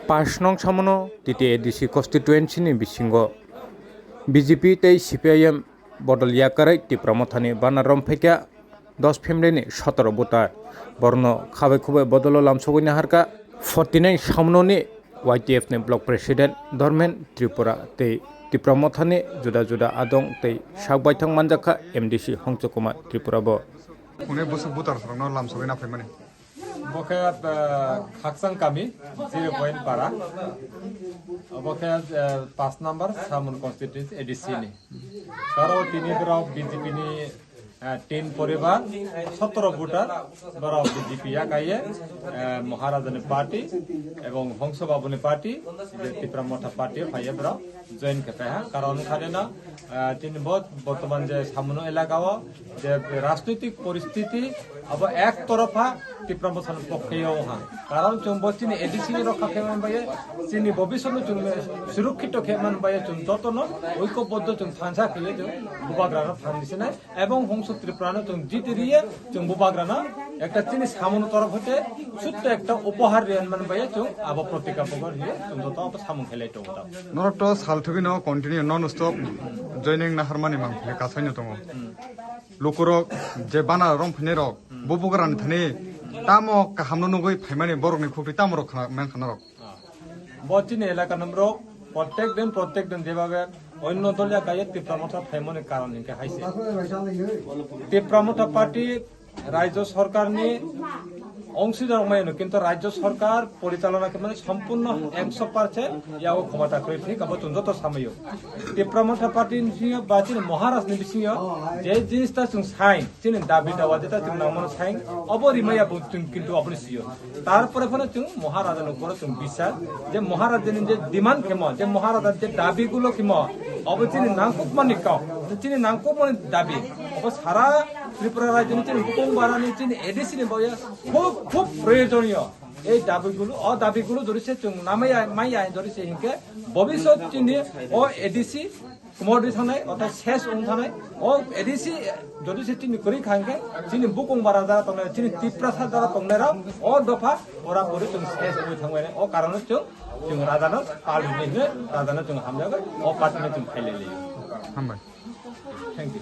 5 nong samono titi ADC constituency ni bisingo BJP tei CPIM bodol yakarai tipramothani banarom phekya 10 February ni 17 votar borno khabai khubai bodolo lamsogoi harka 49 samono ni YTF ni block president Dharmen Tripura tei tipramothani juda juda adong tei sakbaithang manjaka MDC Hongchokuma Tripura bo Kune bosu votar sarangno lamsogoi na phaimani Bokaya Haksang kami 0 point para Bokaya 5 number Samun constituency ADC ni Karo tini berau BJP ni 10 পরিবার 17 voter বড় BJP একাইয়ে মহারাজানি party এবং হংসবাবুনি party যে ত্রিপুরামঠা party ফাইয়ে বড় join খেপে কারণ খানে না তিনি বর্তমান যে সামনে এলাকাও যে রাজনৈতিক পরিস্থিতি अब एक तरफा ত্রিপুরামঠা পক্ষেও কারণ जों বস্তিনি এডিসি রক্ষা খেমান বায়ে চিনি ভবিষ্যৎ जों সুরক্ষিত খেমান বায়ে जों যতন ঐক্যবদ্ধ जों থানসা খেলে जों বুবাগ্রানা ফান্ডিশনে এবং হংস ত্রিপুরানো जों জিতিরিয়ে जों বুবাগ্রানা একটা চিনি সামনে তরফ হতে ছোট্ট একটা উপহার রেনমান বায়ে जों আব প্রতিজ্ঞাপন হিয়ে जों যত আব সামন খেলাইতো ওটা নরট সালথুবি ন কন্টিনিউ নন স্টপ জয়নিং না হারমানি মাংফে কাছাইনো দङ লোকরক যে বানা রং ফিনে রক বুবুগ্রান থানে তামো কাহামনো নগৈ ফাইমানি বরকনি খুবই তামরক মান খানারক বচিনি এলাকা নম্বর প্রত্যেক দিন যেভাবে অন্য দলীয় গায়ে ত্রিপুরামঠা ফাইমানের কারণে হাইছে ত্রিপুরামঠা পার্টি রাজ্য সরকার নি অংশীদার মায়নো কিন্তু রাজ্য সরকার পরিচালনাকে মানে সম্পূর্ণ 100% ইয়াও ক্ষমতা করে ঠিক আবার যত সাময়িক ত্রিপুরামঠা পার্টি নিয়ে বাচিন মহারাজ নিবিসিও যে জিনিসটা जों সাইন চিনি দাবি দাওয়া যেটা जों নামন সাইন অবরিমায়া বুতুন কিন্তু আপনি সিও তারপরে ফলে जों মহারাজার উপর जों বিশ্বাস যে মহারাজের যে ডিমান্ড কেমন যে মহারাজার যে দাবিগুলো কেমন অবচিনি নাংকুকমানি কাও চিনি নাংকুকমানি দাবি অব সারা ত্রিপুরা রাজ্যের চিনি কুমবারানি চিনি এডিসি নি বয়া খুব প্রয়োজনীয় এই দাবিগুলো ধরেছে নামাইয়া মাইয়া ধরেছে হিংকে ভবিষ্যৎ চিনি ও এডিসি কুমরদি থানায় অর্থাৎ শেষ থানায় ও এডিসি যদি সে চিনি করি খাঙ্গে চিনি বুকুংবারা দ্বারা তংনে চিনি ত্রিপ্রাসাদ দ্বারা তংনেরা ও দফা ওরা করে जों শেষ হয়ে থাকবে ও কারণে जों রাজানো পালিনে রাজানো जों হামজাগো ও পার্টিনে जों ফাইলে লিয়ে হামবাই থ্যাংক ইউ